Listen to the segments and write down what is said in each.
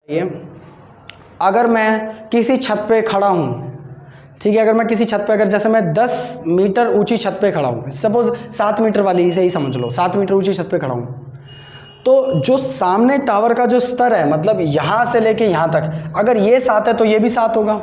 ये अगर मैं किसी छत पे खड़ा हूँ, ठीक है, अगर मैं किसी छत पे, अगर जैसे मैं 10 मीटर ऊंची छत पे खड़ा हूँ, सपोज 7 मीटर वाली से ही समझ लो, 7 मीटर ऊंची छत पे खड़ा हूँ, तो जो सामने टावर का जो स्तर है, मतलब यहाँ से लेके यहाँ तक, अगर ये 7 है तो ये भी 7 होगा,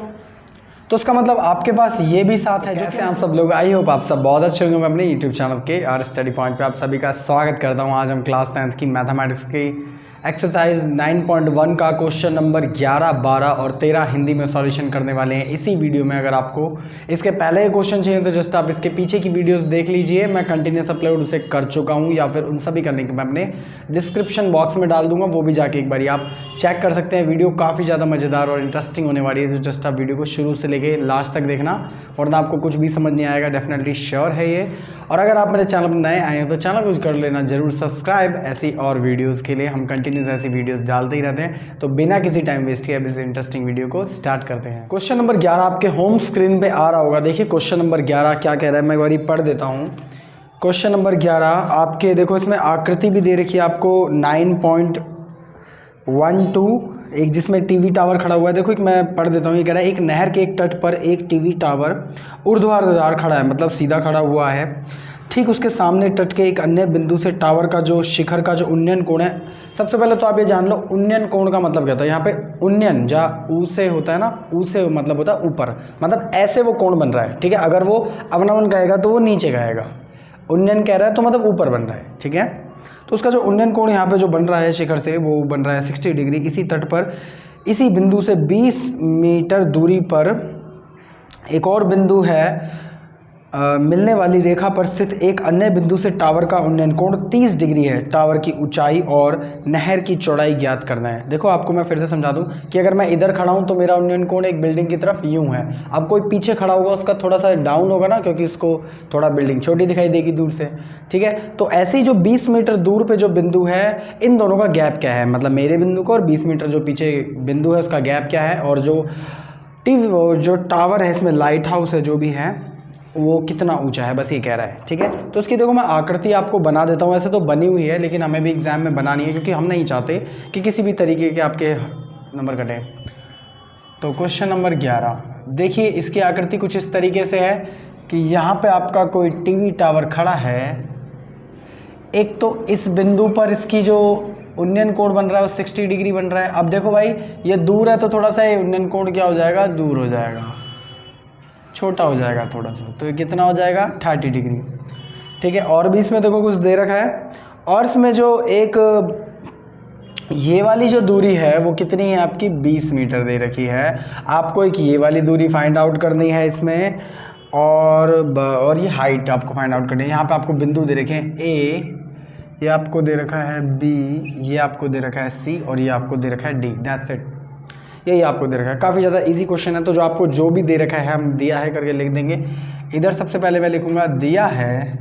तो उसका मतलब आपके पास ये भी 7 है। जैसे आप सब लोग, आई होप आप सब बहुत अच्छे होंगे। मैं अपने यूट्यूब चैनल के आर स्टडी पॉइंट पे आप सभी का स्वागत करता हूँ। आज हम क्लास 10th की मैथमेटिक्स की एक्सरसाइज 9.1 का क्वेश्चन नंबर 11, 12 और 13 हिंदी में सॉल्यूशन करने वाले हैं इसी वीडियो में। अगर आपको इसके पहले के क्वेश्चन चाहिए तो जस्ट आप इसके पीछे की वीडियोस देख लीजिए, मैं कंटिन्यूस अपलोड उसे कर चुका हूँ, या फिर उन सभी का लिंक मैं अपने डिस्क्रिप्शन बॉक्स में डाल दूंगा, वो भी जाके एक बार आप चेक कर सकते हैं। वीडियो काफ़ी ज़्यादा मज़ेदार और इंटरेस्टिंग होने वाली है, तो जस्ट आप वीडियो को शुरू से लेके लास्ट तक देखना, वरना आपको कुछ भी समझ नहीं आएगा, डेफिनेटली श्योर है ये। और अगर आप मेरे चैनल पर नए आए हैं तो चैनल को कर लेना जरूर सब्सक्राइब, ऐसी और वीडियोस के लिए। हम कंटिन्यूस ऐसी वीडियोस डालते ही रहते हैं, तो बिना किसी टाइम वेस्ट किए इस इंटरेस्टिंग वीडियो को स्टार्ट करते हैं। क्वेश्चन नंबर 11 आपके होम स्क्रीन पे आ रहा होगा। देखिए क्वेश्चन नंबर 11 क्या कह रहा है, मैं एक बार पढ़ देता हूँ। क्वेश्चन नंबर 11 आपके देखो, इसमें आकृति भी दे रखी है आपको 9.12, एक जिसमें टीवी टावर खड़ा हुआ है। देखो एक मैं पढ़ देता हूँ, ये कह रहा है एक नहर के एक तट पर एक टीवी टावर ऊर्ध्वाधर खड़ा है, मतलब सीधा खड़ा हुआ है। ठीक उसके सामने तट के एक अन्य बिंदु से टावर का जो शिखर का जो उन्नयन कोण है, सबसे पहले तो आप ये जान लो उन्नयन कोण का मतलब क्या होता है। यहाँ पे उन्नयन जहाँ ऊ से होता है ना, ऊ से मतलब होता है ऊपर, मतलब ऐसे वो कोण बन रहा है, ठीक है। अगर वो अवनमन कहेगा तो वो नीचे कहेगा, उन्नयन कह रहा है तो मतलब ऊपर बन रहा है, ठीक है। तो उसका जो उन्नयन कोण यहाँ पे जो बन रहा है शिखर से, वो बन रहा है 60 डिग्री। इसी तट पर इसी बिंदु से 20 मीटर दूरी पर एक और बिंदु है, मिलने वाली रेखा पर स्थित एक अन्य बिंदु से टावर का उन्नयन कोण 30 डिग्री है। टावर की ऊंचाई और नहर की चौड़ाई ज्ञात करना है। देखो आपको मैं फिर से समझा दूं कि अगर मैं इधर खड़ा हूं तो मेरा उन्नयन कोण एक बिल्डिंग की तरफ यूं है। अब कोई पीछे खड़ा होगा उसका थोड़ा सा डाउन होगा ना, क्योंकि उसको थोड़ा बिल्डिंग छोटी दिखाई देगी दूर से, ठीक है। तो ऐसे ही जो 20 मीटर दूर पर जो बिंदु है, इन दोनों का गैप क्या है, मतलब मेरे बिंदु का और 20 मीटर जो पीछे बिंदु है उसका गैप क्या है, और जो टावर है इसमें लाइट हाउस है जो भी है वो कितना ऊंचा है, बस ये कह रहा है, ठीक है। तो उसकी देखो मैं आकृति आपको बना देता हूँ। ऐसे तो बनी हुई है, लेकिन हमें भी एग्जाम में बनानी है, क्योंकि हम नहीं चाहते कि किसी भी तरीके के आपके नंबर कटें। तो क्वेश्चन नंबर 11 देखिए, इसकी आकृति कुछ इस तरीके से है कि यहाँ पे आपका कोई टीवी टावर खड़ा है। एक तो इस बिंदु पर इसकी जो उन्नयन कोण बन रहा है वो 60 डिग्री बन रहा है। अब देखो भाई ये दूर है तो थोड़ा सा ये उन्नयन कोण क्या हो जाएगा, दूर हो जाएगा, छोटा हो जाएगा थोड़ा सा, तो ये कितना हो जाएगा 30 डिग्री, ठीक है। और भी इसमें देखो कुछ दे रखा है, और इसमें जो एक ये वाली जो दूरी है वो कितनी है आपकी 20 मीटर दे रखी है। आपको एक ये वाली दूरी फाइंड आउट करनी है इसमें, और ये हाइट आपको फाइंड आउट करनी है। यहाँ पे आपको बिंदु दे रखे हैं ए, ये आपको दे रखा है बी, ये आपको दे रखा है सी, और ये आपको दे रखा है डी। दैट्स इट, यही आपको दे रखा है। काफ़ी ज़्यादा इजी क्वेश्चन है, तो जो आपको जो भी दे रखा है हम दिया है करके लिख देंगे। इधर सबसे पहले मैं लिखूंगा दिया है।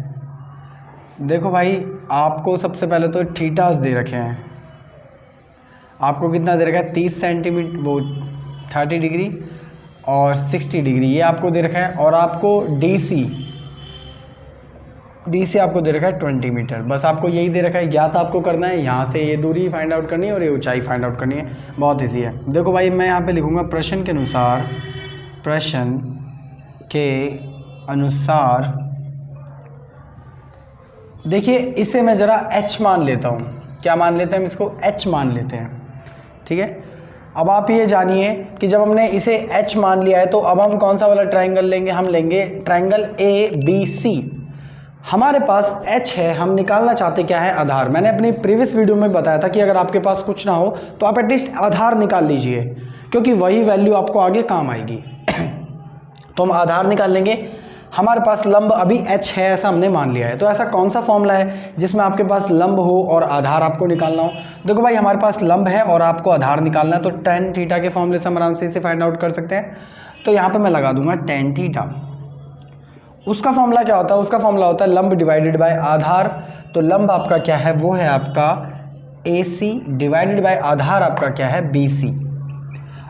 देखो भाई आपको सबसे पहले तो थीटास दे रखे हैं, आपको कितना दे रखा है 30 सेंटीमीटर, वो 30 डिग्री और 60 डिग्री ये आपको दे रखा है। और आपको डी सी आपको दे रखा है 20 मीटर। बस आपको यही दे रखा है, ज्ञात आपको करना है, यहाँ से ये दूरी फाइंड आउट करनी है और ये ऊंचाई फाइंड आउट करनी है। बहुत ईजी है। देखो भाई मैं यहाँ पे लिखूँगा प्रश्न के अनुसार देखिए इसे मैं ज़रा h मान लेता हूँ। क्या मान लेते हैं हम इसको, h मान लेते हैं, ठीक है। अब आप ये जानिए कि जब हमने इसे h मान लिया है तो अब हम कौन सा वाला ट्राइंगल लेंगे, हम लेंगे ट्राइंगल ABC। हमारे पास h है, हम निकालना चाहते क्या है, आधार। मैंने अपनी प्रीवियस वीडियो में बताया था कि अगर आपके पास कुछ ना हो तो आप एटलीस्ट आधार निकाल लीजिए, क्योंकि वही वैल्यू आपको आगे काम आएगी। तो हम आधार निकाल लेंगे। हमारे पास लंब अभी h है ऐसा हमने मान लिया है, तो ऐसा कौन सा फॉर्मूला है जिसमें आपके पास लंब हो और आधार आपको निकालना हो। देखो भाई हमारे पास लंब है और आपको आधार निकालना है, तो tan थीटा के फॉर्मूले से हम आराम से इसे फाइंड आउट कर सकते हैं। तो यहाँ पर मैं लगा दूंगा tan थीटा। उसका फॉर्मूला क्या होता है, उसका फॉर्मूला होता है लंब डिवाइडेड बाय आधार। तो लंब आपका क्या है, वो है आपका AC डिवाइडेड बाय आधार आपका क्या है BC।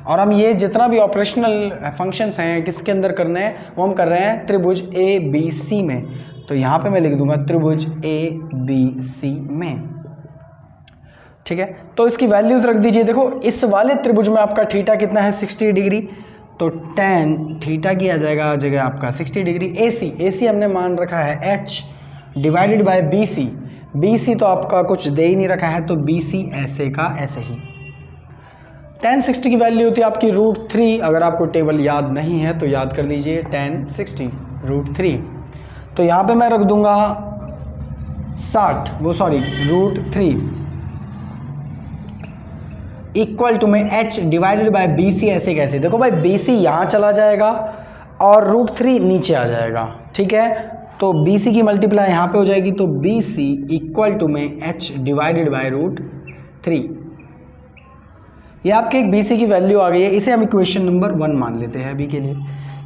और हम ये जितना भी ऑपरेशनल फंक्शंस हैं किसके अंदर करने हैं, वो हम कर रहे हैं त्रिभुज ABC में। तो यहाँ पे मैं लिख दूंगा त्रिभुज ABC में। ठीक है, तो इसकी वैल्यूज़ रख दीजिए। देखो इस वाले त्रिभुज में आपका थीटा कितना है 60 डिग्री, तो tan थीटा की आ जाएगा जगह आपका 60 डिग्री। AC हमने मान रखा है h डिवाइडेड बाय BC तो आपका कुछ दे ही नहीं रखा है, तो BC ऐसे का ऐसे ही। tan 60 की वैल्यू होती है आपकी √3। अगर आपको टेबल याद नहीं है तो याद कर लीजिए tan 60 √3। तो यहाँ पे मैं रख दूंगा 60 √3 इक्वल टू में h डिवाइडेड बाय BC ऐसे कैसे। देखो भाई BC यहाँ चला जाएगा और √3 नीचे आ जाएगा, ठीक है, तो BC की मल्टीप्लाई यहाँ पे हो जाएगी, तो BC इक्वल टू में h डिवाइडेड बाय √3। ये आपके एक BC की वैल्यू आ गई है। इसे हम इक्वेशन नंबर 1 मान लेते हैं अभी के लिए,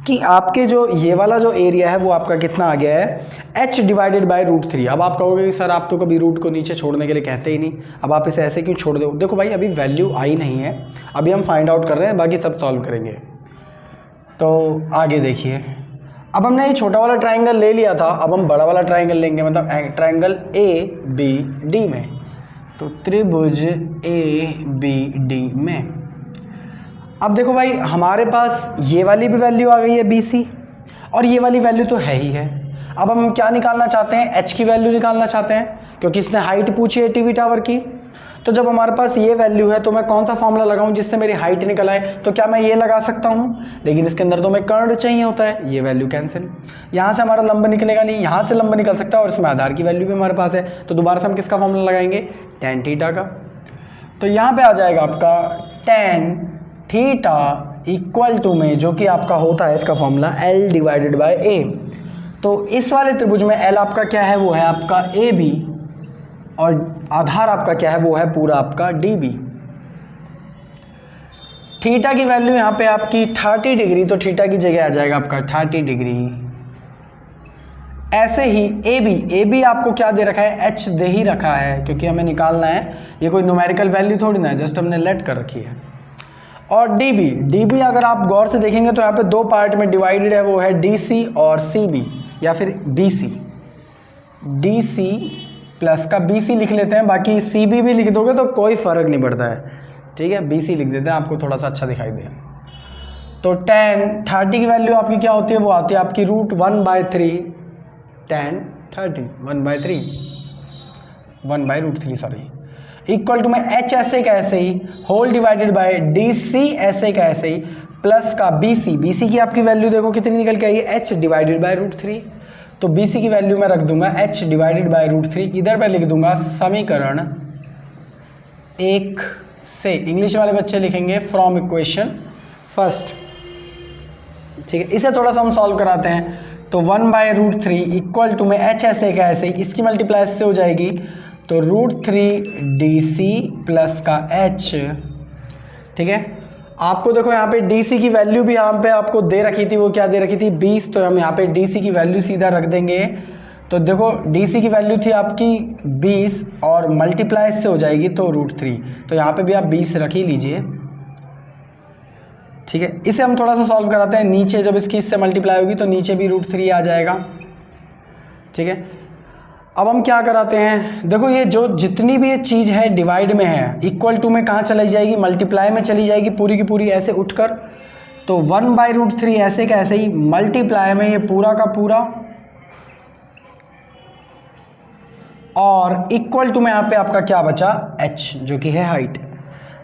कि आपके जो ये वाला जो एरिया है वो आपका कितना आ गया है h डिवाइडेड बाय √3। अब आप कहोगे कि सर आप तो कभी रूट को नीचे छोड़ने के लिए कहते ही नहीं, अब आप इसे ऐसे क्यों छोड़ दो। देखो भाई अभी वैल्यू आई नहीं है, अभी हम फाइंड आउट कर रहे हैं, बाकी सब सॉल्व करेंगे। तो आगे देखिए, अब हमने ये छोटा वाला ट्राइंगल ले लिया था, अब हम बड़ा वाला ट्राइंगल लेंगे, मतलब ट्राइंगल ABD में। तो त्रिभुज ABD में अब देखो भाई हमारे पास ये वाली भी वैल्यू आ गई है BC, और ये वाली वैल्यू तो है ही है। अब हम क्या निकालना चाहते हैं, h की वैल्यू निकालना चाहते हैं, क्योंकि इसने हाइट पूछी है टीवी टावर की। तो जब हमारे पास ये वैल्यू है तो मैं कौन सा फॉर्मूला लगाऊं जिससे मेरी हाइट निकल आए, तो क्या मैं ये लगा सकता हूं, लेकिन इसके अंदर तो मैं कर्ण चाहिए होता है, ये वैल्यू कैंसिल। यहाँ से हमारा लंब निकलेगा नहीं, यहाँ से लंब निकल सकता है, और इसमें आधार की वैल्यू भी हमारे पास है, तो दोबारा से हम किसका फॉर्मूला लगाएंगे, tan थीटा का। तो यहाँ पे आ जाएगा आपका tan थीटा इक्वल टू में, जो कि आपका होता है इसका formula L divided by A। तो इस वाले त्रिभुज में L आपका क्या है, वो है आपका AB, और आधार आपका क्या है, वो है पूरा आपका DB। थीटा की वैल्यू यहाँ पे आपकी 30 डिग्री, तो थीटा की जगह आ जाएगा आपका 30 डिग्री। ऐसे ही AB आपको क्या दे रखा है, h दे ही रखा है, क्योंकि हमें निकालना है, ये कोई न्यूमेरिकल वैल्यू थोड़ी ना है, जस्ट हमने लेट कर रखी है। और DB अगर आप गौर से देखेंगे तो यहाँ पे दो पार्ट में डिवाइडेड है, वो है DC और CB, या फिर BC। DC प्लस का BC लिख लेते हैं, बाकी CB भी लिख दोगे तो कोई फ़र्क नहीं पड़ता है, ठीक है, BC लिख देते हैं, आपको थोड़ा सा अच्छा दिखाई दे। तो tan 30 की वैल्यू आपकी क्या होती है, वो आती है आपकी √1/3 tan 30 1/3 सॉरी, इक्वल टू में h ऐसे का ऐसे ही होल डिवाइडेड बाय DC ऐसे का ऐसे ही प्लस का BC की आपकी वैल्यू देखो कितनी निकल के आई है, h डिवाइडेड बाय √3। तो BC की वैल्यू मैं रख दूंगा h डिवाइडेड बाय √3। इधर मैं लिख दूंगा समीकरण 1 से, इंग्लिश वाले बच्चे लिखेंगे फ्रॉम इक्वेशन फर्स्ट, ठीक है। इसे थोड़ा सा हम सॉल्व कराते हैं। तो 1/√3 इक्वल टू में h ऐसे का ऐसे ही, इसकी मल्टीप्लाई से हो जाएगी, तो √3 DC प्लस का h, ठीक है। आपको देखो यहाँ पे DC की वैल्यू भी यहाँ पे आपको दे रखी थी, वो क्या दे रखी थी 20, तो हम यहाँ पे DC की वैल्यू सीधा रख देंगे। तो देखो DC की वैल्यू थी आपकी 20 और मल्टीप्लाई से हो जाएगी तो √3, तो यहाँ पे भी आप 20 रख ही लीजिए, ठीक है। इसे हम थोड़ा सा सॉल्व कराते हैं। नीचे जब इसकी इससे मल्टीप्लाई होगी तो नीचे भी √3 आ जाएगा, ठीक है। अब हम क्या कराते हैं, देखो ये जो जितनी भी ये चीज़ है डिवाइड में है, इक्वल टू में कहाँ चली जाएगी, मल्टीप्लाई में चली जाएगी पूरी की पूरी ऐसे उठकर। तो 1/√3 ऐसे का ऐसे ही, मल्टीप्लाई में ये पूरा का पूरा, और इक्वल टू में यहाँ पे आपका क्या बचा h, जो कि है हाइट।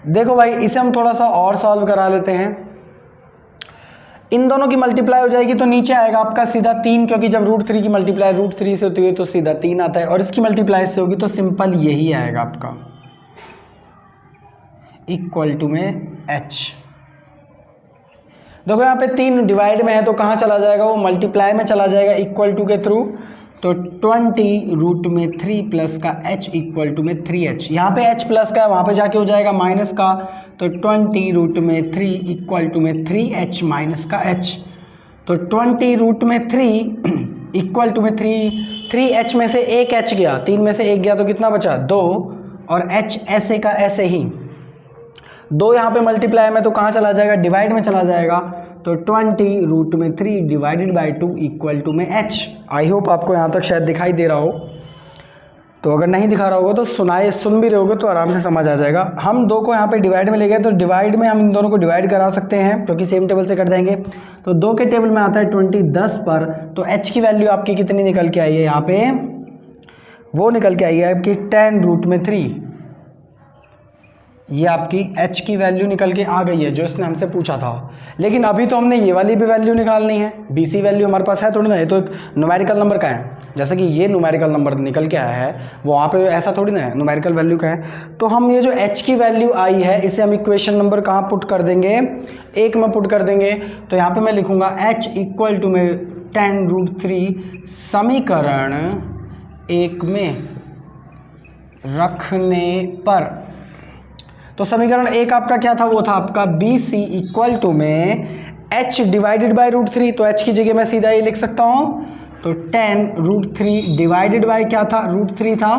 देखो भाई इसे हम थोड़ा सा और सॉल्व करा लेते हैं। इन दोनों की मल्टीप्लाई हो जाएगी तो नीचे आएगा आपका सीधा 3, क्योंकि जब √3 की मल्टीप्लाई √3 से होती है तो सीधा 3 आता है, और इसकी मल्टीप्लाई से होगी तो सिंपल यही आएगा आपका, इक्वल टू में h। देखो यहाँ पे 3 डिवाइड में है तो कहाँ चला जाएगा, वो मल्टीप्लाई में चला जाएगा इक्वल टू के थ्रू। तो 20√3 प्लस का h इक्वल टू में 3h, यहाँ पे h प्लस का है, वहाँ पे जाके हो जाएगा माइनस का, तो 20√3 इक्वल टू में 3h माइनस का h। तो 20√3 इक्वल टू में 3h में से एक h गया, 3 में से एक गया तो कितना बचा 2, और h ऐसे का ऐसे ही 2 यहाँ पे मल्टीप्लाई में तो कहाँ चला जाएगा, डिवाइड में चला जाएगा। तो 20√3 डिवाइडेड बाय 2 इक्वल टू में h। आई होप आपको यहाँ तक शायद दिखाई दे रहा हो। तो अगर नहीं दिखा रहा होगा तो सुन भी रहे होगे तो आराम से समझ आ जाएगा। हम 2 को यहाँ पे डिवाइड में ले गए, तो डिवाइड में हम इन दोनों को डिवाइड करा सकते हैं क्योंकि सेम टेबल से कट जाएंगे। तो 2 के टेबल में आता है 20 10 पर, तो h की वैल्यू आपकी कितनी निकल के आई है यहाँ पे, वो निकल के आई है आपकी 10√3। ये आपकी h की वैल्यू निकल के आ गई है जो इसने हमसे पूछा था। लेकिन अभी तो हमने ये वाली भी वैल्यू निकालनी है, BC वैल्यू हमारे पास है थोड़ी ना, ये तो एक न्यूमेरिकल नंबर का है। जैसे कि ये न्यूमेरिकल नंबर निकल के आया है, वो वहाँ पे ऐसा थोड़ी ना है, न्यूमेरिकल वैल्यू का है। तो हम ये जो h की वैल्यू आई है इसे हम इक्वेशन नंबर कहाँ पुट कर देंगे, 1 में पुट कर देंगे। तो यहाँ पे मैं लिखूँगा h इक्वल टू में 10√3 समीकरण 1 में रखने पर। तो समीकरण 1 आपका क्या था, वो था आपका BC इक्वल टू में h डिवाइडेड बाई √3। तो h की जगह मैं सीधा ये लिख सकता हूँ, तो 10√3 डिवाइडेड बाई क्या था, √3 था।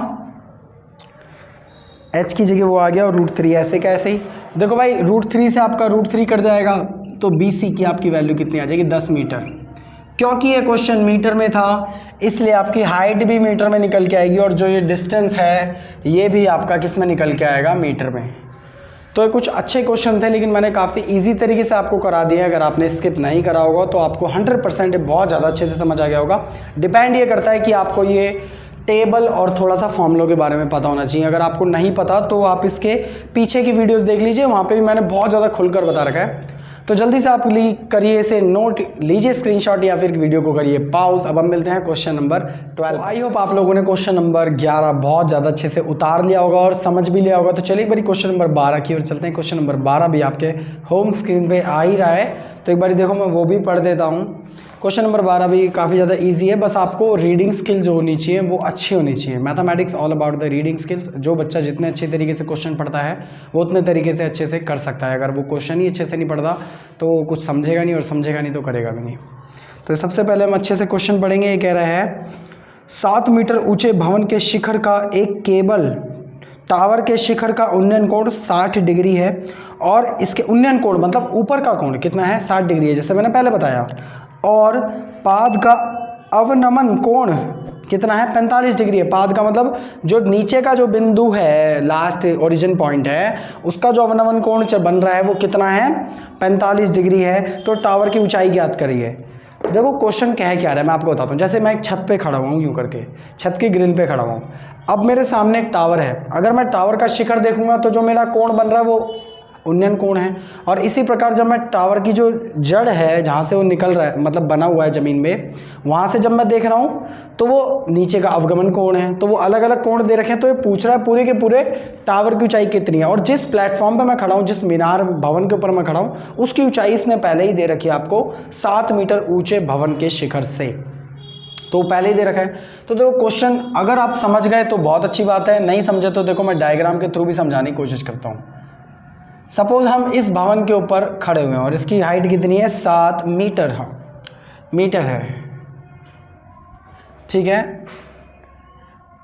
h की जगह वो आ गया और √3 ऐसे कैसे ही। देखो भाई √3 से आपका √3 कट जाएगा, तो BC की आपकी वैल्यू कितनी आ जाएगी, 10 मीटर। क्योंकि ये क्वेश्चन मीटर में था इसलिए आपकी हाइट भी मीटर में निकल के आएगी, और जो ये डिस्टेंस है ये भी आपका किस में निकल के आएगा, मीटर में। तो ये कुछ अच्छे क्वेश्चन थे, लेकिन मैंने काफ़ी इजी तरीके से आपको करा दिया। अगर आपने स्किप नहीं करा होगा तो आपको 100% बहुत ज़्यादा अच्छे से समझ आ गया होगा। डिपेंड ये करता है कि आपको ये टेबल और थोड़ा सा फॉर्मूलों के बारे में पता होना चाहिए। अगर आपको नहीं पता तो आप इसके पीछे की वीडियोस देख लीजिए, वहाँ पे भी मैंने बहुत ज़्यादा खुलकर बता रखा है। तो जल्दी से आप करिए इसे नोट, लीजिए स्क्रीनशॉट या फिर वीडियो को करिए पॉज। अब हम मिलते हैं क्वेश्चन नंबर 12। आई होप आप लोगों ने क्वेश्चन नंबर 11 बहुत ज़्यादा अच्छे से उतार लिया होगा और समझ भी लिया होगा। तो चलिए एक बार क्वेश्चन नंबर 12 की ओर चलते हैं। क्वेश्चन नंबर 12 भी आपके होम स्क्रीन पे आ ही रहा है, तो एक बार देखो मैं वो भी पढ़ देता हूँ। क्वेश्चन नंबर 12 भी काफ़ी ज़्यादा इजी है, बस आपको रीडिंग स्किल जो होनी चाहिए वो अच्छी होनी चाहिए। Mathematics all about the reading skills. जो बच्चा जितने अच्छे तरीके से क्वेश्चन पढ़ता है वो उतने तरीके से अच्छे से कर सकता है। अगर वो क्वेश्चन ही अच्छे से नहीं पढ़ता तो कुछ समझेगा नहीं, और समझेगा नहीं तो करेगा भी नहीं। तो सबसे पहले हम अच्छे से क्वेश्चन पढ़ेंगे। ये कह रहा है 7 मीटर ऊँचे भवन के शिखर का एक केबल टावर के शिखर का उन्नयन कोण 60 डिग्री है, और इसके उन्नयन कोण मतलब ऊपर का कोण कितना है, 60 डिग्री है जैसे मैंने पहले बताया, और पाद का अवनमन कोण कितना है, 45 डिग्री है। पाद का मतलब जो नीचे का जो बिंदु है, लास्ट ओरिजिन पॉइंट है, उसका जो अवनमन कोण बन रहा है वो कितना है, 45 डिग्री है। तो टावर की ऊंचाई ज्ञात करिए। देखो क्वेश्चन क्या है, क्या रहा है मैं आपको बताता हूँ। जैसे मैं एक छत पे खड़ा हुआ हूँ, यूँ करके छत की ग्रिल पे खड़ा हुआ हूँ। अब मेरे सामने एक टावर है, अगर मैं टावर का शिखर देखूंगा तो जो मेरा कोण बन रहा है वो उन्नयन कोण है। और इसी प्रकार जब मैं टावर की जो जड़ है जहाँ से वो निकल रहा है, मतलब बना हुआ है ज़मीन में, वहाँ से जब मैं देख रहा हूँ तो वो नीचे का अवगमन कोण है। तो वो अलग अलग कोण दे रखे हैं। तो ये पूछ रहा है पूरे के पूरे टावर की ऊंचाई कितनी है, और जिस प्लेटफॉर्म पे मैं खड़ा हूँ, जिस मीनार भवन के ऊपर मैं खड़ा हूँ, उसकी ऊंचाई इसने पहले ही दे रखी है आपको 7 मीटर ऊँचे भवन के शिखर से, तो पहले ही दे रखा है। तो देखो क्वेश्चन अगर आप समझ गए तो बहुत अच्छी बात है, नहीं समझे तो देखो मैं डायग्राम के थ्रू भी समझाने की कोशिश करता हूँ। सपोज हम इस भवन के ऊपर खड़े हुए हैं और इसकी हाइट कितनी है, 7 मीटर मीटर है, ठीक है।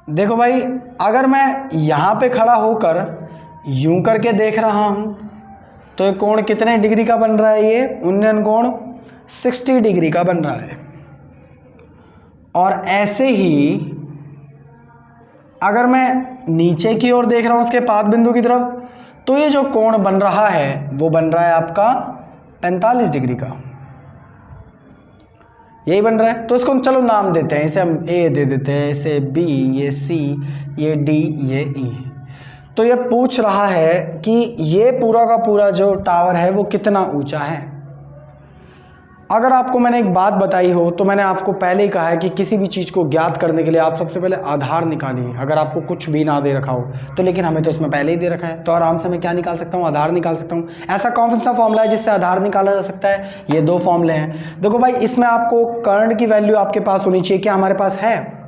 देखो भाई अगर मैं यहाँ पे खड़ा होकर यूं करके देख रहा हूँ तो ये कोण कितने डिग्री का बन रहा है, ये उन्नयन कोण 60 डिग्री का बन रहा है। और ऐसे ही अगर मैं नीचे की ओर देख रहा हूँ उसके पाद बिंदु की तरफ, तो ये जो कोण बन रहा है वो बन रहा है आपका 45 डिग्री का, यही बन रहा है। तो इसको हम चलो नाम देते हैं, इसे हम ए दे देते हैं, इसे बी, ये सी, ये डी, ये ई। तो ये पूछ रहा है कि ये पूरा का पूरा जो टावर है वो कितना ऊंचा है। अगर आपको मैंने एक बात बताई हो तो मैंने आपको पहले ही कहा है कि किसी भी चीज़ को ज्ञात करने के लिए आप सबसे पहले आधार निकालिए। अगर आपको कुछ भी ना दे रखा हो तो, लेकिन हमें तो इसमें पहले ही दे रखा है, तो आराम से मैं क्या निकाल सकता हूँ, आधार निकाल सकता हूँ। ऐसा कौन सा फॉर्मूला है जिससे आधार निकाला जा सकता है, ये 2 फॉर्मूले हैं। देखो भाई इसमें आपको कर्ण की वैल्यू आपके पास होनी चाहिए, क्या हमारे पास है,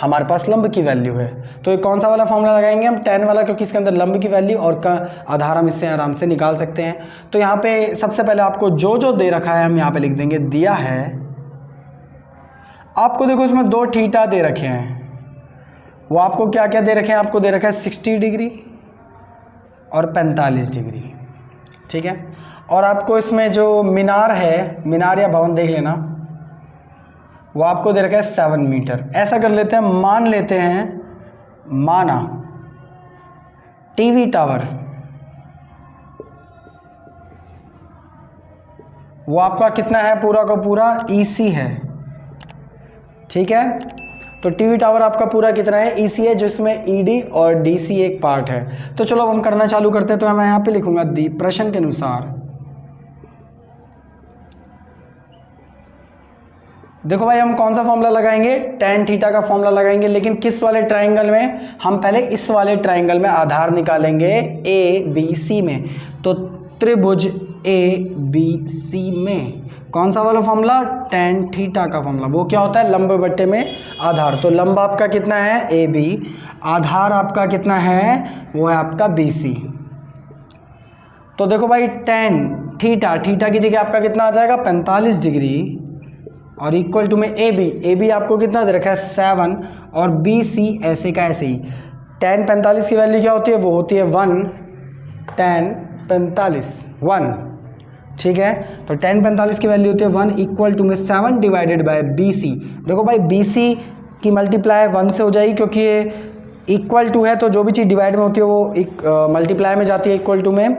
हमारे पास लंब की वैल्यू है। तो ये कौन सा वाला फॉर्मूला लगाएंगे हम, tan वाला, क्योंकि इसके अंदर लंब की वैल्यू और का आधार हम इससे आराम से निकाल सकते हैं। तो यहाँ पे सबसे पहले आपको जो जो दे रखा है हम यहाँ पे लिख देंगे। दिया है आपको, देखो इसमें 2 थीटा दे रखे हैं, वो आपको क्या क्या दे रखे हैं, आपको दे रखा है 60 डिग्री और 45 डिग्री, ठीक है। और आपको इसमें जो मीनार है, मीनार या भवन देख लेना, वो आपको दे रखा है 7 मीटर। ऐसा कर लेते हैं, मान लेते हैं माना टीवी टावर वो आपका कितना है, पूरा का पूरा ईसी है। ठीक है, तो टीवी टावर आपका पूरा कितना है, ईसी है, जिसमें ईडी और डीसी एक पार्ट है। तो चलो अब हम करना चालू करते हैं। तो मैं यहाँ पे लिखूंगा दी प्रश्न के अनुसार। देखो भाई, हम कौन सा फॉर्मूला लगाएंगे, tan थीटा का फॉर्मूला लगाएंगे, लेकिन किस वाले ट्राइंगल में, हम पहले इस वाले ट्राइंगल में आधार निकालेंगे ए बी सी में। तो त्रिभुज ए बी सी में कौन सा वाला फॉर्मूला, tan थीटा का फॉर्मूला। वो क्या होता है, लंब बट्टे में आधार। तो लंब आपका कितना है ए बी, आधार आपका कितना है, वो है आपका बी सी। तो देखो भाई tan थीटा, थीटा की जगह आपका कितना आ जाएगा 45 डिग्री, और इक्वल टू में ए बी आपको कितना दे रखा है 7, और बी सी ऐसे का ऐसे ही। tan 45 की वैल्यू क्या होती है, वो होती है 1, tan 45 1। ठीक है, तो tan 45 की वैल्यू होती है 1 इक्वल टू में 7 डिवाइडेड बाय बी सी। देखो भाई, बी सी की मल्टीप्लाई 1 से हो जाएगी, क्योंकि ये इक्वल टू है, तो जो भी चीज़ डिवाइड में होती है वो एक मल्टीप्लाई में जाती है इक्वल टू में।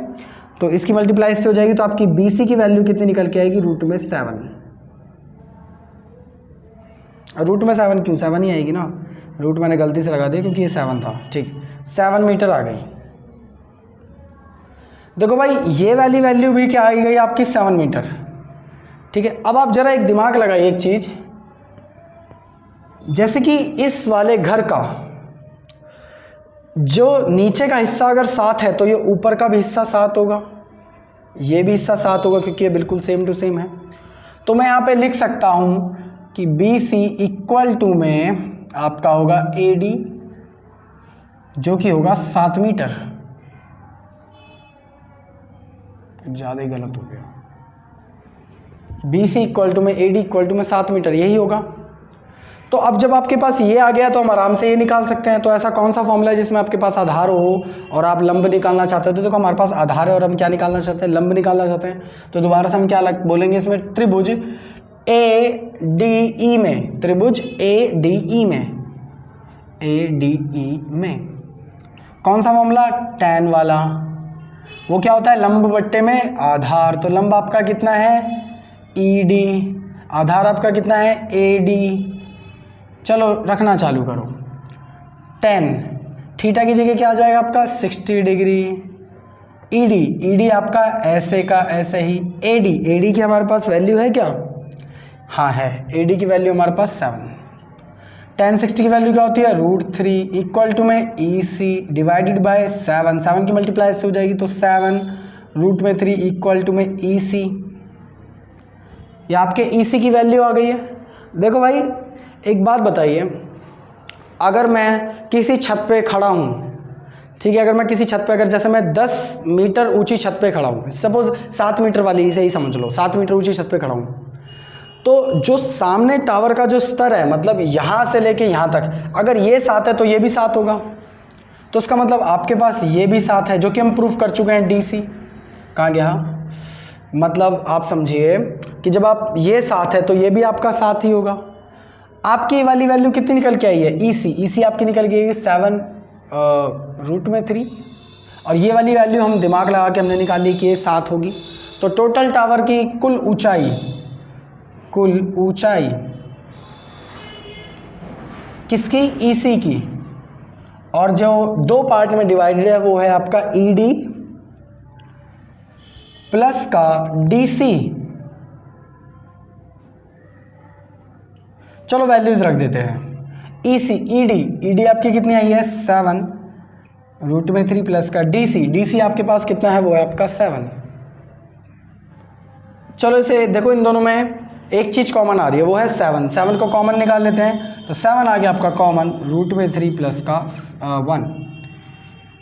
तो इसकी मल्टीप्लाई इससे हो जाएगी, तो आपकी बी सी की वैल्यू कितनी निकल के आएगी, रूट में 7। रूट में 7 क्यों, 7 ही आएगी ना, रूट मैंने गलती से लगा दिया क्योंकि ये 7 था। ठीक, 7 मीटर आ गई। देखो भाई, ये वाली वैल्यू भी क्या आ गई आपकी 7 मीटर। ठीक है, अब आप जरा एक दिमाग लगाइए एक चीज, जैसे कि इस वाले घर का जो नीचे का हिस्सा अगर 7 है, तो ये ऊपर का भी हिस्सा 7 होगा, ये भी हिस्सा 7 होगा, क्योंकि ये बिल्कुल सेम टू सेम है। तो मैं यहाँ पे लिख सकता हूँ कि बी सी इक्वल टू में आपका होगा ए डी, जो कि होगा 7 मीटर। ज़्यादा ही गलत हो गया। बी सी इक्वल टू में ए डी इक्वल टू में 7 मीटर, यही होगा। तो अब जब आपके पास ये आ गया, तो हम आराम से ये निकाल सकते हैं। तो ऐसा कौन सा फॉर्मूला है जिसमें आपके पास आधार हो और आप लंब निकालना चाहते हो। तो देखो, हमारे पास आधार है और हम क्या निकालना चाहते हैं, लंब निकालना चाहते हैं। तो दोबारा से हम क्या बोलेंगे इसमें, त्रिभुज ए डी ई में, त्रिभुज ए डी ई में, ए डी ई में कौन सा मामला, tan वाला। वो क्या होता है, लंब बट्टे में आधार। तो लंब आपका कितना है ई डी, आधार आपका कितना है ए डी। चलो रखना चालू करो। tan थीटा की जगह क्या आ जाएगा आपका 60 डिग्री। ई डी आपका ऐसे का ऐसे ही। ए डी की हमारे पास वैल्यू है क्या, हाँ है, ए डी की वैल्यू हमारे पास 7। tan 60 की वैल्यू क्या होती है, √3 इक्वल टू में ई सी डिवाइडेड बाय 7। 7 की मल्टीप्लाई से हो जाएगी, तो 7 √3 इक्वल टू में ई सी। ये आपके ई सी की वैल्यू आ गई है। देखो भाई, एक बात बताइए, अगर मैं किसी छत पे खड़ा हूँ, ठीक है, अगर मैं किसी छत पे, अगर जैसे मैं 10 मीटर ऊंची छत पे खड़ा हूँ, सपोज 7 मीटर वाली से ही समझ लो, 7 मीटर ऊंची छत पे खड़ा हूँ, तो जो सामने टावर का जो स्तर है, मतलब यहाँ से लेके यहाँ तक, अगर ये 7 है तो ये भी 7 होगा। तो उसका मतलब आपके पास ये भी 7 है, जो कि हम प्रूफ कर चुके हैं। DC कहाँ गया, मतलब आप समझिए कि जब आप ये 7 है तो ये भी आपका 7 ही होगा। आपकी वाली वैल्यू कितनी निकल के आई है, EC आपकी निकल गई 7 √3, और ये वाली वैल्यू हम दिमाग लगा के हमने निकाली कि ये 7 होगी। तो टोटल टावर की कुल ऊंचाई किसकी, EC की, और जो 2 पार्ट में डिवाइडेड है वो है आपका ED प्लस का DC। चलो वैल्यूज रख देते हैं। ED आपकी कितनी आई है 7 √3 प्लस का DC आपके पास कितना है, वो है आपका 7। चलो इसे देखो, इन दोनों में एक चीज़ कॉमन आ रही है, वो है 7 को कॉमन निकाल लेते हैं। तो 7 आ गया आपका कॉमन √3 प्लस का 1,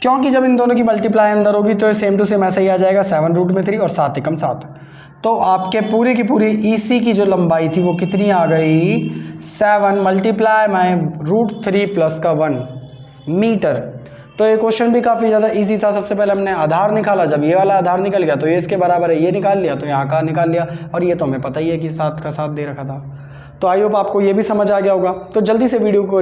क्योंकि जब इन दोनों की मल्टीप्लाई अंदर होगी तो सेम टू सेम ऐसा ही आ जाएगा 7 √3 और 7 एकम 7। तो आपके पूरी की पूरी EC की जो लंबाई थी वो कितनी आ गई, 7 मल्टीप्लाई माय √3 प्लस का 1 मीटर। तो ये क्वेश्चन भी काफ़ी ज़्यादा इजी था। सबसे पहले हमने आधार निकाला, जब ये वाला आधार निकल गया तो ये इसके बराबर है, ये निकाल लिया तो यहाँ का निकाल लिया, और ये तो हमें पता ही है कि 7 का 7 दे रखा था। तो आई होप आपको ये भी समझ आ गया होगा। तो जल्दी से वीडियो को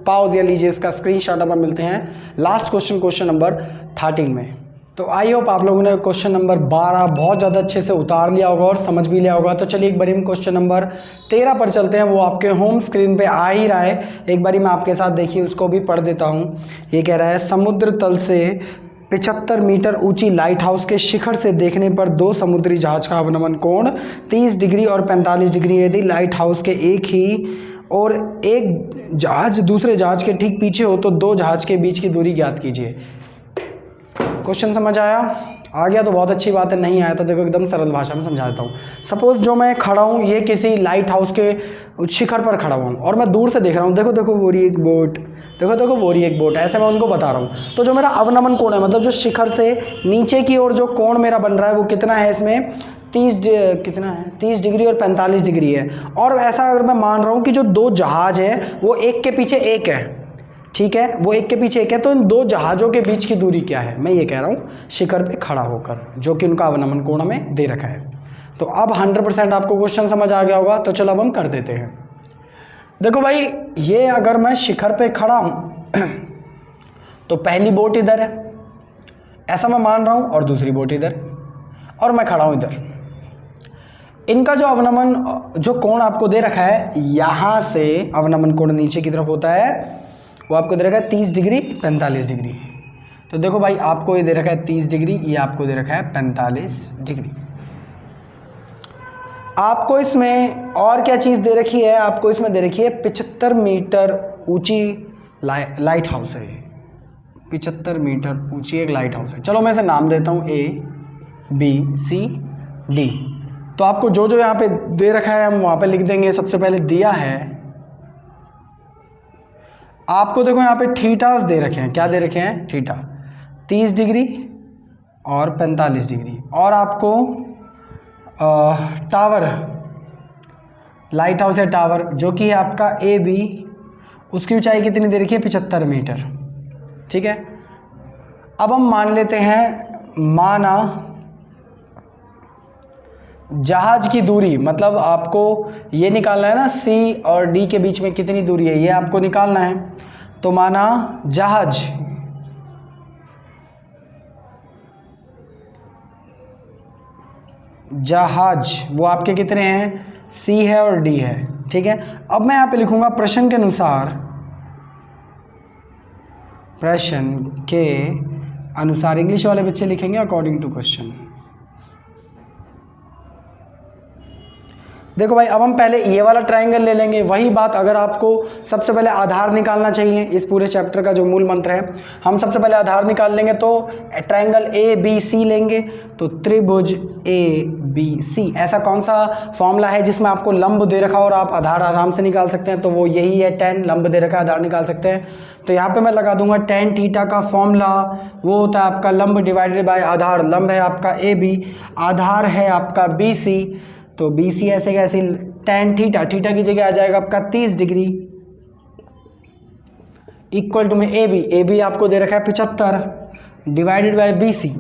पॉज या लीजिए, इसका स्क्रीनशॉट। अब हम मिलते हैं लास्ट क्वेश्चन नंबर 13 में। तो आई होप आप लोगों ने क्वेश्चन नंबर 12 बहुत ज़्यादा अच्छे से उतार लिया होगा और समझ भी लिया होगा। तो चलिए एक बारी हम क्वेश्चन नंबर 13 पर चलते हैं। वो आपके होम स्क्रीन पे आ ही रहा है, एक बारी मैं आपके साथ देखिए उसको भी पढ़ देता हूँ। ये कह रहा है, समुद्र तल से 75 मीटर ऊंची लाइट हाउस के शिखर से देखने पर दो समुद्री जहाज का अवनमन कोण 30 डिग्री और 45 डिग्री है। यदि लाइट हाउस के एक ही और एक जहाज दूसरे जहाज के ठीक पीछे हो तो दो जहाज के बीच की दूरी ज्ञात कीजिए। क्वेश्चन समझ आया? आ गया तो बहुत अच्छी बात है, नहीं आया तो देखो एकदम सरल भाषा में समझाता हूँ। सपोज जो मैं खड़ा हूँ, ये किसी लाइट हाउस के शिखर पर खड़ा हूँ और मैं दूर से देख रहा हूँ, देखो देखो वो रही एक बोट, देखो देखो वो रही एक बोट, ऐसे मैं उनको बता रहा हूँ। तो जो मेरा अवनमन कोण है, मतलब जो शिखर से नीचे की ओर जो कोण मेरा बन रहा है वो कितना है, इसमें 30 डिग्री और 45 डिग्री है। और ऐसा अगर मैं मान रहा हूँ कि जो दो जहाज है वो एक के पीछे एक है, ठीक है, वो एक के पीछे एक है, तो इन दो जहाज़ों के बीच की दूरी क्या है, मैं ये कह रहा हूँ शिखर पे खड़ा होकर, जो कि उनका अवनमन कोण हमें दे रखा है। तो अब 100% आपको क्वेश्चन समझ आ गया होगा। तो चलो अब हम कर देते हैं। देखो भाई, ये अगर मैं शिखर पे खड़ा हूँ तो पहली बोट इधर है, ऐसा मैं मान रहा हूँ, और दूसरी बोट इधर, और मैं खड़ा हूँ इधर। इनका जो अवनमन जो कोण आपको दे रखा है, यहाँ से अवनमन कोण नीचे की तरफ होता है, वो आपको दे रखा है 30 डिग्री 45 डिग्री। तो देखो भाई, आपको ये दे रखा है 30 डिग्री, ये आपको दे रखा है 45 डिग्री। आपको इसमें और क्या चीज़ दे रखी है, आपको इसमें दे रखी है 75 मीटर ऊंची लाइट हाउस है। 75 मीटर ऊंची एक लाइट हाउस है। चलो मैं इसे नाम देता हूँ A B C D। तो आपको जो जो यहाँ पे दे रखा है हम वहाँ पे लिख देंगे। सबसे पहले दिया है आपको, देखो यहाँ पे थीटास दे रखे हैं। क्या दे रखे हैं? थीटा 30 डिग्री और 45 डिग्री। और आपको टावर, लाइट हाउस है टावर, जो कि है आपका AB, उसकी ऊंचाई कितनी दे रखी है? 75 मीटर, ठीक है। अब हम मान लेते हैं, माना जहाज की दूरी, मतलब आपको ये निकालना है ना C और D के बीच में कितनी दूरी है, ये आपको निकालना है। तो माना जहाज वो आपके कितने हैं? C है और D है, ठीक है। अब मैं यहाँ पे लिखूंगा प्रश्न के अनुसार, इंग्लिश वाले बच्चे लिखेंगे अकॉर्डिंग टू क्वेश्चन। देखो भाई, अब हम पहले ये वाला ट्रायंगल ले लेंगे। वही बात, अगर आपको सबसे पहले आधार निकालना चाहिए, इस पूरे चैप्टर का जो मूल मंत्र है, हम सबसे पहले आधार निकाल लेंगे। तो ट्रायंगल ABC लेंगे, तो त्रिभुज ABC, ऐसा कौन सा फॉर्मूला है जिसमें आपको लंब दे रखा और आप आधार आराम से निकाल सकते हैं? तो वो यही है, tan, लंब दे रखा, आधार निकाल सकते हैं। तो यहाँ पे मैं लगा दूंगा tan थीटा का फॉर्मूला, वो होता है आपका लंब डिवाइडेड बाय आधार। लंब है आपका AB, आधार है आपका BC, तो BC ऐसे कैसे, tan थीटा, थीटा की जगह आ जाएगा आपका 30 डिग्री, इक्वल टू में AB आपको दे रखा है 75 डिवाइडेड बाय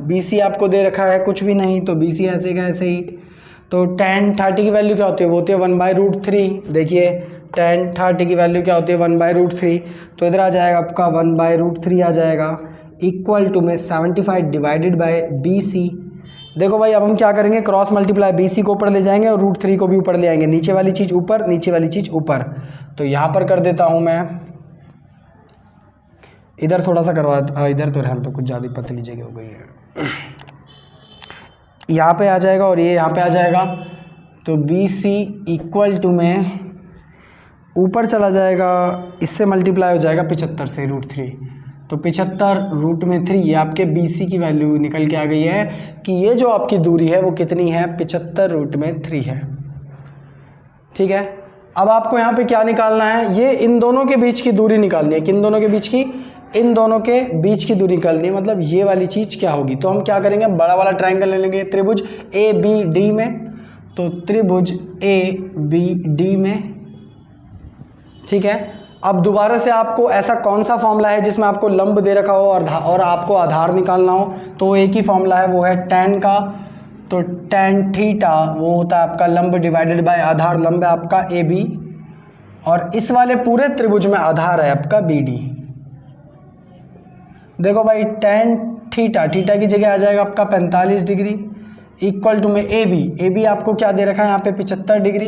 BC आपको दे रखा है कुछ भी नहीं, तो BC ऐसे का ऐसे ही। तो tan 30 की वैल्यू क्या होती है? वो होती है 1/√3। देखिए tan 30 की वैल्यू क्या होती है? 1/√3। तो इधर आ जाएगा आपका 1/√3 आ जाएगा, इक्वल टू में 75 डिवाइडेड बाय BC। देखो भाई, अब हम क्या करेंगे, क्रॉस मल्टीप्लाई, BC को ऊपर ले जाएंगे और √3 को भी ऊपर ले आएंगे, नीचे वाली चीज़ ऊपर, नीचे वाली चीज़ ऊपर। तो यहाँ पर कर देता हूँ मैं, इधर थोड़ा सा करवा, इधर तो रहने तो कुछ ज़्यादा पतली जगह हो गई है, यहाँ पे आ जाएगा और ये यहाँ पे आ जाएगा। तो BC इक्वल टू में ऊपर चला जाएगा, इससे मल्टीप्लाई हो जाएगा 75 से √3। तो 75√3, ये आपके BC की वैल्यू निकल के आ गई है कि ये जो आपकी दूरी है वो कितनी है? 75√3 है, ठीक है। अब आपको यहाँ पे क्या निकालना है? ये इन दोनों के बीच की दूरी निकालनी है। किन दोनों के बीच की? इन दोनों के बीच की दूरी निकालनी है, मतलब ये वाली चीज़ क्या होगी? तो हम क्या करेंगे, बड़ा वाला ट्रायंगल ले लेंगे त्रिभुज ABD में। तो त्रिभुज ABD में, ठीक है। अब दोबारा से आपको ऐसा कौन सा फॉर्मूला है जिसमें आपको लंब दे रखा हो और आपको आधार निकालना हो? तो एक ही फॉर्मूला है, वो है tan का। तो tan थीटा वो होता है आपका लंब डिवाइडेड बाय आधार। लंब है आपका AB और इस वाले पूरे त्रिभुज में आधार है आपका बी डी। देखो भाई tan थीटा, थीटा की जगह आ जाएगा आपका 45 डिग्री, इक्वल टू में ए बी आपको क्या दे रखा है यहाँ पे 75 डिग्री,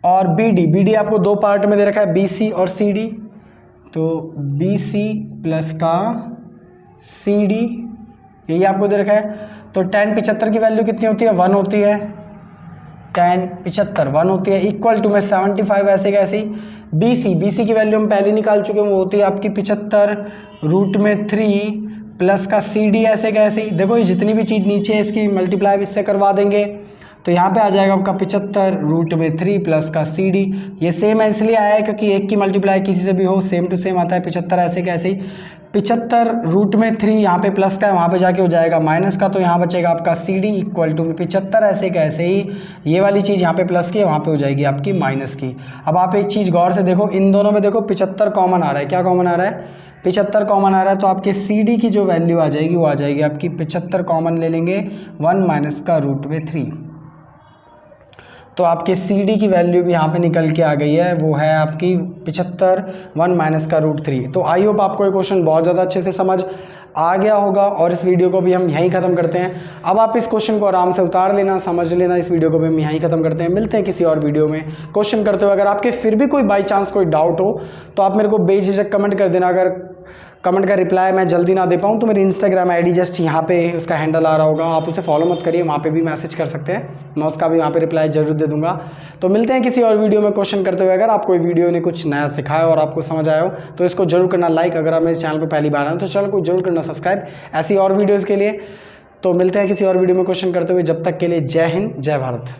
और बी डी आपको दो पार्ट में दे रखा है बी सी और सी डी, तो बी सी प्लस का सी डी यही आपको दे रखा है। तो tan 75 की वैल्यू कितनी होती है 1 होती है, tan 75 1 होती है, इक्वल टू में 75 ऐसे कैसे बी सी की वैल्यू हम पहले निकाल चुके हैं, वो होती है आपकी 75 रूट में 3 प्लस का सी डी ऐसे कैसे ही। देखो ये जितनी भी चीज़ नीचे है इसकी मल्टीप्लाई इससे करवा देंगे, तो यहाँ पे आ जाएगा आपका 75 रूट में 3 प्लस का सी डी। ये सेम है इसलिए आया है क्योंकि एक की मल्टीप्लाई किसी से भी हो सेम टू सेम आता है 75 ऐसे कैसे ही। 75 रूट में 3 यहाँ पे प्लस का है, वहाँ पे जाके हो जाएगा माइनस का, तो यहाँ बचेगा आपका सी डी इक्वल टू 75 ऐसे कैसे ही, ये वाली चीज़ यहाँ पे प्लस की है वहाँ पे हो जाएगी आपकी माइनस की। अब आप एक चीज़ गौर से देखो, इन दोनों में देखो 75 कॉमन आ रहा है, क्या कॉमन आ रहा है 75 कॉमन आ रहा है, तो आपके सी डी की जो वैल्यू आ जाएगी वो आ जाएगी आपकी 75 कॉमन ले लेंगे 1 माइनस का रूट में 3, तो आपके सी डी की वैल्यू भी यहाँ पे निकल के आ गई है, वो है आपकी 75 1 माइनस का रूट 3। तो आई होप आपको ये क्वेश्चन बहुत ज़्यादा अच्छे से समझ आ गया होगा, और इस वीडियो को भी हम यहीं ख़त्म करते हैं। अब आप इस क्वेश्चन को आराम से उतार लेना, समझ लेना, इस वीडियो को भी हम यहीं ख़त्म करते हैं। मिलते हैं किसी और वीडियो में क्वेश्चन करते हुए। अगर आपके फिर भी कोई बाई चांस कोई डाउट हो तो आप मेरे को बेझिझक कमेंट कर देना। अगर कमेंट का रिप्लाई मैं जल्दी ना दे पाऊँ तो मेरी इंस्टाग्राम आईडी जस्ट यहाँ पे उसका हैंडल आ रहा होगा, आप उसे फॉलो मत करिए, वहाँ पे भी मैसेज कर सकते हैं, मैं उसका भी वहाँ पे रिप्लाई जरूर दे दूँगा। तो मिलते हैं किसी और वीडियो में क्वेश्चन करते हुए। अगर आपको वीडियो ने कुछ नया सिखाया और आपको समझ आया हो तो इसको जरूर करना लाइक, अगर आप मेरे चैनल पर पहली बार आए तो चैनल को जरूर करना सब्सक्राइब ऐसी और वीडियोज़ के लिए। तो मिलते हैं किसी और वीडियो में क्वेश्चन करते हुए, जब तक के लिए जय हिंद जय भारत।